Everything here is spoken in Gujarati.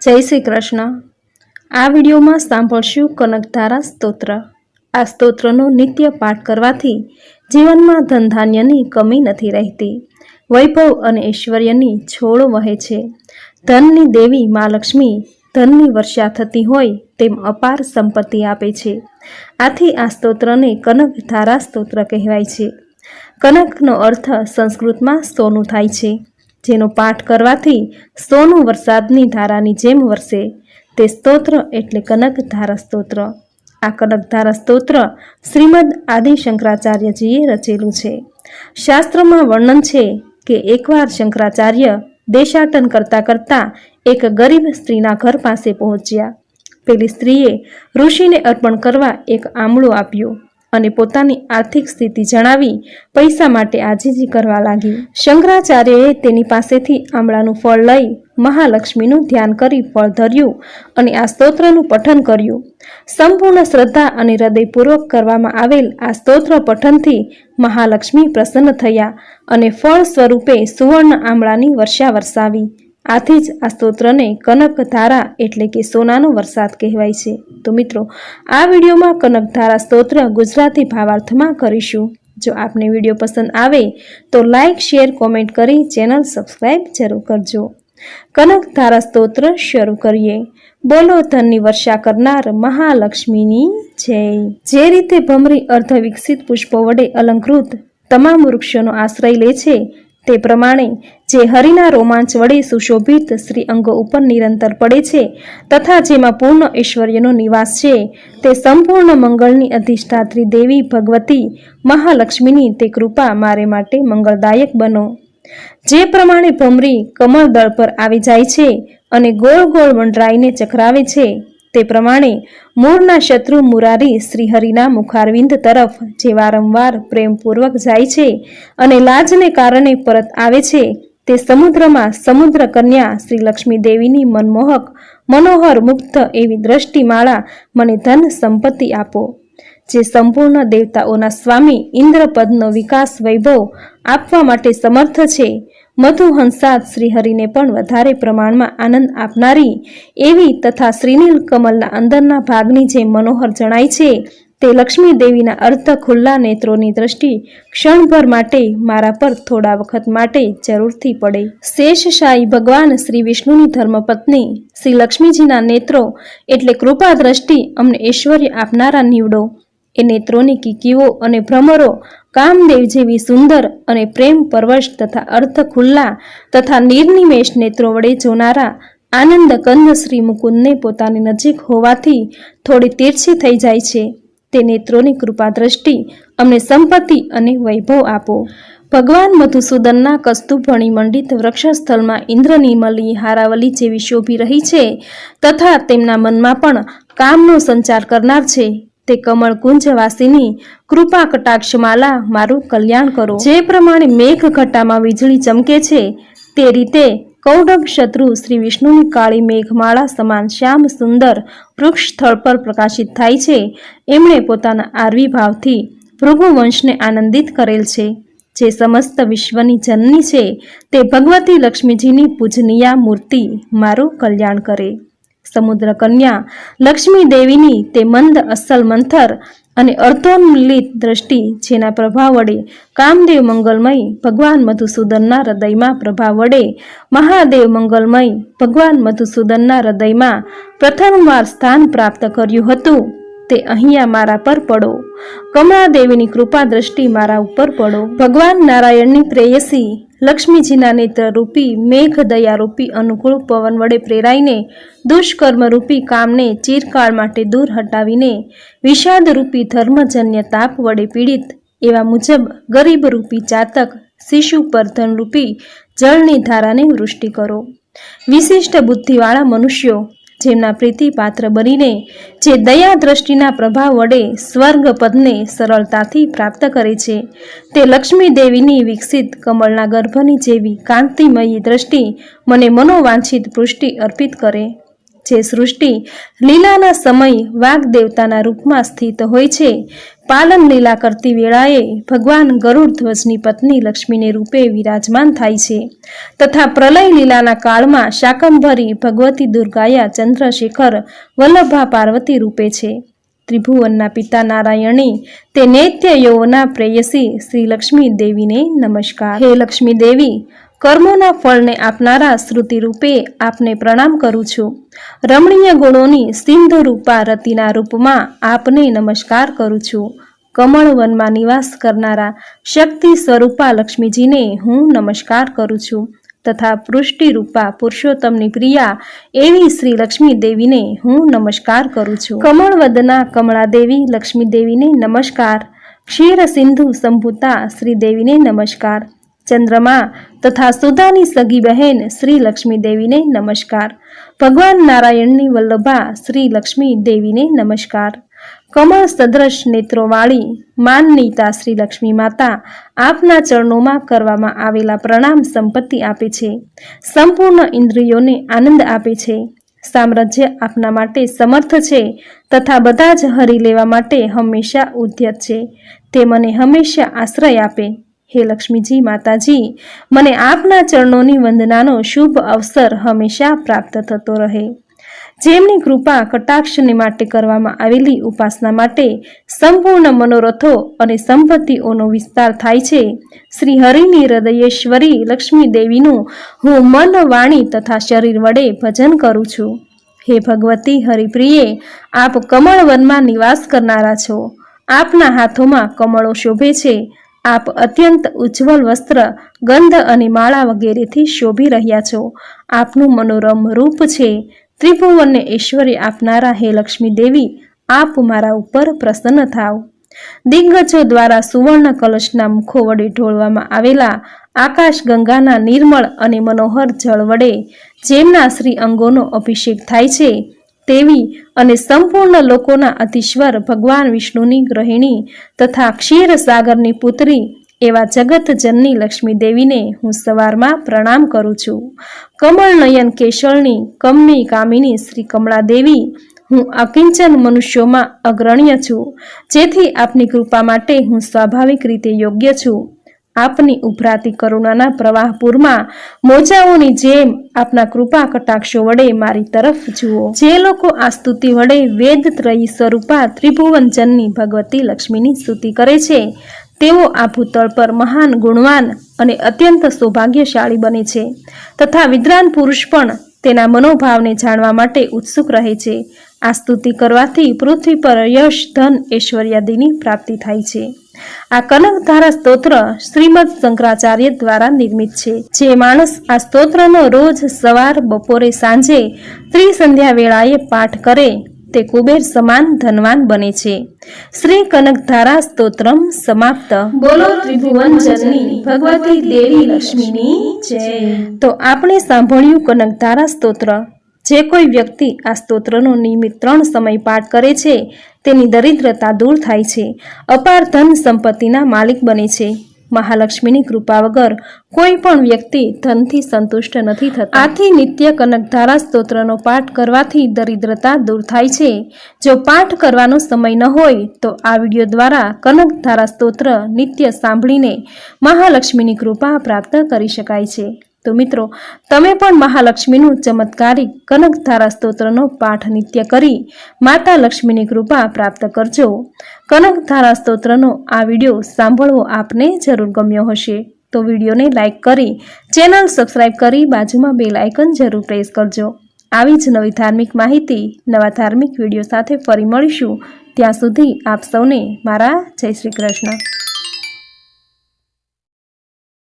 જય શ્રી કૃષ્ણ। આ વિડીયોમાં સાંભળશું કનકધારા સ્તોત્ર। આ સ્તોત્રનો નિત્ય પાઠ કરવાથી જીવનમાં ધનધાન્યની કમી નથી રહેતી, વૈભવ અને ઐશ્વર્યની છોડ વહે છે। ધનની દેવી મા લક્ષ્મી ધનની વર્ષા થતી હોય તેમ અપાર સંપત્તિ આપે છે। આથી આ સ્તોત્રને કનકધારા સ્તોત્ર કહેવાય છે। કનકનો અર્થ સંસ્કૃતમાં સોનું થાય છે, જેનો પાઠ કરવાથી સોનું વરસાદની ધારાની જેમ વરસે તે સ્તોત્ર એટલે કનકધારા સ્તોત્ર। આ કનકધારા સ્તોત્ર શ્રીમદ આદિ શંકરાચાર્યજીએ રચેલું છે। શાસ્ત્રમાં વર્ણન છે કે એકવાર શંકરાચાર્ય દેશાટન કરતા કરતા એક ગરીબ સ્ત્રીના ઘર પાસે પહોંચ્યા। પેલી સ્ત્રીએ ઋષિને અર્પણ કરવા એક આમળું આપ્યું અને પોતાની આર્થિક સ્થિતિ જણાવી પૈસા માટે આજીજી કરવા લાગી। શંકરાચાર્યએ તેની પાસેથી આમળાનું ફળ લઈ મહાલક્ષ્મીનું ધ્યાન કરી ફળ ધર્યું અને આ સ્તોત્રનું પઠન કર્યું। સંપૂર્ણ શ્રદ્ધા અને હૃદયપૂર્વક કરવામાં આવેલ આ સ્તોત્ર પઠનથી મહાલક્ષ્મી પ્રસન્ન થયા અને ફળ સ્વરૂપે સુવર્ણ આમળાની વર્ષા વરસાવી। આથી જ આ સ્તોત્રને કનકધારા એટલે કે સોનાનો વરસાદ કહેવાય છે। તો મિત્રો, આ વિડીયોમાં કનકધારા સ્તોત્ર ગુજરાતી ભાવાર્થમાં કરીશું। જો આપને વિડીયો પસંદ આવે તો લાઇક, શેર, કોમેન્ટ કરી ચેનલ સબસ્ક્રાઇબ જરૂર કરજો। કનકધારા સ્તોત્ર શરૂ કરીએ। બોલો ધનની વર્ષા કરનાર મહાલક્ષ્મીની જય। જે રીતે ભમરી અર્ધ વિકસિત પુષ્પો વડે અલંકૃત તમામ વૃક્ષોનો આશ્રય લે છે, તે પ્રમાણે જે હરિના રોમાંચ વડે સુશોભિત શ્રી અંગો ઉપર નિરંતર પડે છે તથા જેમાં પૂર્ણ ઐશ્વર્યનો નિવાસ છે, તે સંપૂર્ણ મંગળની અધિષ્ઠાત્રી દેવી ભગવતી મહાલક્ષ્મીની તે કૃપા મારે માટે મંગળદાયક બનો। જે પ્રમાણે ભમરી કમળદળ પર આવી જાય છે અને ગોળ ગોળ મંડરાઈને ચક્રાવે છે, તે પ્રમાણે મૂળના શત્રુ મુરારી શ્રીહરિના મુખારવિંદ તરફ જે વારંવાર પ્રેમપૂર્વક જાય છે અને લાજને કારણે પરત આવે છે, તે સમુદ્રમાં સમુદ્ર કન્યા શ્રી લક્ષ્મી દેવીની મનમોહક મનોહર મુગ્ધ એવી દ્રષ્ટિમાળા મને ધન સંપત્તિ આપો। જે સંપૂર્ણ દેવતાઓના સ્વામી ઇન્દ્રપદનો વિકાસ વૈભવ આપવા માટે સમર્થ છે, મધુહંસાદ શ્રીહરિને પણ વધારે પ્રમાણમાં આનંદ આપનારી એવી તથા શ્રીનીલ કમલના અંદરના ભાગની જે મનોહર જણાય છે, તે લક્ષ્મી દેવીના અર્ધ ખુલ્લા નેત્રોની દ્રષ્ટિ ક્ષણભર માટે મારા પર થોડા વખત માટે જરૂરથી પડે। શેષશાહી ભગવાન શ્રી વિષ્ણુની ધર્મપત્ની શ્રી લક્ષ્મીજીના નેત્રો એટલે કૃપા દ્રષ્ટિ અમને ઐશ્વર્ય આપનારા નીવડો। એ નેત્રોની કીકીઓ અને ભ્રમરો કામદેવ જેવી સુંદર અને પ્રેમ પરવશ તથા અર્થ ખુલ્લા તથા નિર્નિમેષ નેત્રો વડે જોનારા આનંદ કંદ શ્રી મુકુંદને પોતાની નજીક હોવાથી થોડી તીરછી થઈ જાય છે। તે નેત્રોની કૃપા દ્રષ્ટિ અમને સંપત્તિ અને વૈભવ આપો। ભગવાન મધુસૂદનના કસ્તુભણી મંડિત વૃક્ષસ્થળમાં ઇન્દ્રનીમલી હારાવલી જેવી શોભી રહી છે તથા તેમના મનમાં પણ કામનો સંચાર કરનાર છે, તે કમળ કુંજવાસીની કૃપા કટાક્ષમાલા મારું કલ્યાણ કરો। જે પ્રમાણે મેઘ ઘટામાં વીજળી ચમકે છે, તે રીતે કૌડભ શત્રુ શ્રી વિષ્ણુની કાળી મેઘમાળા સમાન શ્યામ સુંદર વૃક્ષ સ્થળ પર પ્રકાશિત થાય છે। એમણે પોતાના આરવી ભાવથી ભૃગુ વંશને આનંદિત કરેલ છે। જે સમસ્ત વિશ્વની જનની છે, તે ભગવતી લક્ષ્મીજીની પૂજનીય મૂર્તિ મારું કલ્યાણ કરે। સમુદ્ર કન્યા લક્ષ્મી દેવીની તે મંદ અસલ મંથર અને અર્ધોન્મિલિત દ્રષ્ટિ, જેના પ્રભાવ વડે કામદેવ મંગલમય ભગવાન મધુસૂદનના હૃદયમાં પ્રભાવ વડે મહાદેવ મંગલમય ભગવાન મધુસૂદનના હૃદયમાં પ્રથમવાર સ્થાન પ્રાપ્ત કર્યું હતું, તે અહીંયા મારા પર પડો। કમળાદેવીની કૃપા દ્રષ્ટિ મારા ઉપર પડો। ભગવાન નારાયણની પ્રેયસી લક્ષ્મીજીના નેત્રરૂપી મેઘ દયારૂપી અનુકૂળ પવન વડે પ્રેરાઈને દુષ્કર્મરૂપી કામને ચિરકાળ માટે દૂર હટાવીને વિષાદરૂપી ધર્મજન્ય તાપ વડે પીડિત એવા મુજબ ગરીબરૂપી ચાતક શિશુ પર ધનરૂપી જળની ધારાને વૃષ્ટિ કરો। વિશિષ્ટ બુદ્ધિવાળા મનુષ્યો જેમના પ્રીતિ પાત્ર બનીને જે દયા દ્રષ્ટિના પ્રભાવ વડે સ્વર્ગ પદને સરળતાથી પ્રાપ્ત કરે છે, તે લક્ષ્મી દેવીની વિકસિત કમળના ગર્ભની જેવી કાંતિમયી દ્રષ્ટિ મને મનોવાંછિત પુષ્ટિ અર્પિત કરે। જે સૃષ્ટિ લીલાના સમય વાગ દેવતાના રૂપમાં સ્થિત હોય છે, પાલન લીલા કરતી વેળાએ ભગવાન ગરુડ ધ્વજની પત્ની લક્ષ્મીને રૂપે વિરાજમાન થાય છે તથા પ્રલય લીલાના કાળમાં શાકંભરી ભગવતી દુર્ગાયા ચંદ્રશેખર વલ્લભા પાર્વતી રૂપે છે. ત્રિભુવનના પિતા નારાયણે તે નૈત્ય યૌવના પ્રેયસી શ્રી લક્ષ્મી દેવીને નમસ્કાર. હે લક્ષ્મી દેવી, કર્મોના ફળને આપનારા શ્રુતિ રૂપે આપને પ્રણામ કરું છું. રમણીય ગુણોની સિંધુ રૂપા રતિના રૂપમાં આપને નમસ્કાર કરું છું. કમળ વનમાં નિવાસ કરનારા શક્તિ સ્વરૂપા લક્ષ્મીજીને હું નમસ્કાર કરું છું તથા પૃષ્ટિ રૂપા પુરુષોત્તમની પ્રિયા એવી શ્રી લક્ષ્મી દેવીને હું નમસ્કાર કરું છું. કમળવદના કમળાદેવી લક્ષ્મી દેવીને નમસ્કાર. ક્ષીર સિંધુ સંભૂતા શ્રી દેવીને નમસ્કાર. ચંદ્રમા તથા સુધાની સગી બહેન શ્રી લક્ષ્મી દેવીને નમસ્કાર. ભગવાન નારાયણની વલ્લભા શ્રી લક્ષ્મી દેવીને નમસ્કાર. કમળ સદ્રશ નેત્રોવાળી માનનીતા શ્રી લક્ષ્મી માતા આપના ચરણોમાં કરવામાં આવેલા પ્રણામ સંપત્તિ આપે છે, સંપૂર્ણ ઇન્દ્રિયોને આનંદ આપે છે, સામ્રાજ્ય આપના માટે સમર્થ છે તથા બધા જ હરી લેવા માટે હંમેશા ઉદ્યત છે. તે મને હંમેશા આશ્રય આપે. હે લક્ષ્મીજી માતાજી, મને આપના ચરણોની વંદનાનો શુભ અવસર હંમેશા પ્રાપ્ત થતો રહે. જેમની કૃપા કટાક્ષને માટે કરવામાં આવેલી ઉપાસના માટે સંપૂર્ણ મનોરથો અને સંપત્તિઓનો વિસ્તાર થાય છે, શ્રી હરિની હૃદયેશ્વરી લક્ષ્મી દેવીનું હું મન, વાણી તથા શરીર વડે ભજન કરું છું. હે ભગવતી હરિપ્રિયે, આપ કમળવનમાં નિવાસ કરનારા છો. આપના હાથોમાં કમળો શોભે છે. આપ અત્યંત ઉજ્જવલ વસ્ત્ર, ગંધ અને માળા વગેરેથી શોભી રહ્યા છો. આપનું મનોરમ રૂપ છે. ત્રિભુવનને ઐશ્વર્ય આપનારા હે લક્ષ્મી દેવી, આપ મારા ઉપર પ્રસન્ન થાવ. દિગ્ગજો દ્વારા સુવર્ણ કલશના મુખો વડે ઢોળવામાં આવેલા આકાશ ગંગાના નિર્મળ અને મનોહર જળ વડે જેમના શ્રી અંગોનો અભિષેક થાય છે તેવી અને સંપૂર્ણ લોકોના અધીશ્વર ભગવાન વિષ્ણુની ગૃહિણી તથા ક્ષીર સાગરની પુત્રી એવા જગતજનની લક્ષ્મી દેવીને હું સવારમાં પ્રણામ કરું છું. કમળ નયન કેશળની કમની કામિની શ્રી કમળા દેવી, હું અકિંચન મનુષ્યોમાં અગ્રણ્ય છું, જેથી આપની કૃપા માટે હું સ્વાભાવિક રીતે યોગ્ય છું. આપની ઉભરાતી કરુણાના પ્રવાહપુરમાં મોજાઓની જેમ આપના કૃપા કટાક્ષો વડે મારી તરફ જુઓ. જે લોકો આ સ્તુતિ વડે વેદત્રયી સ્વરૂપા ત્રિભુવનજનની ભગવતી લક્ષ્મીની સ્તુતિ કરે છે તેઓ આ ભૂતળ પર મહાન, ગુણવાન અને અત્યંત સૌભાગ્યશાળી બને છે તથા વિદ્વાન પુરુષ પણ તેના મનોભાવને જાણવા માટે ઉત્સુક રહે છે. આ સ્તુતિ કરવાથી પૃથ્વી પર યશ, ધન, ઐશ્વર્યાદિની પ્રાપ્તિ થાય છે. આ કનકધારા સ્તોત્ર શ્રીમદ શંકરાચાર્ય દ્વારા નિર્મિત છે. જે માણસ આ સ્તોત્રનો રોજ સવાર, બપોરે, સાંજે ત્રિસંધ્યા વેળાએ પાઠ કરે તે કુબેર સમાન ધનવાન બને છે. શ્રી કનકધારા સ્તોત્રમ સમાપ્ત. બોલો ત્રિભુવન જનની ભગવતી દેવી લક્ષ્મીની જય. તો આપણે સાંભળ્યું કનકધારા સ્તોત્ર. જે કોઈ વ્યક્તિ આ સ્તોત્રનો નિયમિત 3 સમય પાઠ કરે છે તેની દરિદ્રતા દૂર થાય છે, અપાર ધન સંપત્તિના માલિક બને છે. મહાલક્ષ્મીની કૃપા વગર કોઈ પણ વ્યક્તિ ધનથી સંતુષ્ટ નથી થતા. આથી નિત્ય કનકધારા સ્તોત્રનો પાઠ કરવાથી દરિદ્રતા દૂર થાય છે. જો પાઠ કરવાનો સમય ન હોય તો આ વિડીયો દ્વારા કનકધારા સ્તોત્ર નિત્ય સાંભળીને મહાલક્ષ્મીની કૃપા પ્રાપ્ત કરી શકાય છે. તો મિત્રો, તમે પણ મહાલક્ષ્મીનું ચમત્કારિક કનકધારા સ્તોત્રનો પાઠ નિત્ય કરી માતા લક્ષ્મીની કૃપા પ્રાપ્ત કરજો. કનકધારા સ્તોત્રનો આ વિડીયો સાંભળવો આપને જરૂર ગમ્યો હશે તો વિડીયોને લાઇક કરી ચેનલ સબસ્ક્રાઇબ કરી બાજુમાં બેલ આઇકન જરૂર પ્રેસ કરજો. આવી જ નવી ધાર્મિક માહિતી, નવા ધાર્મિક વિડીયો સાથે ફરી મળીશું. ત્યાં સુધી આપ સૌને મારા જય શ્રી કૃષ્ણ.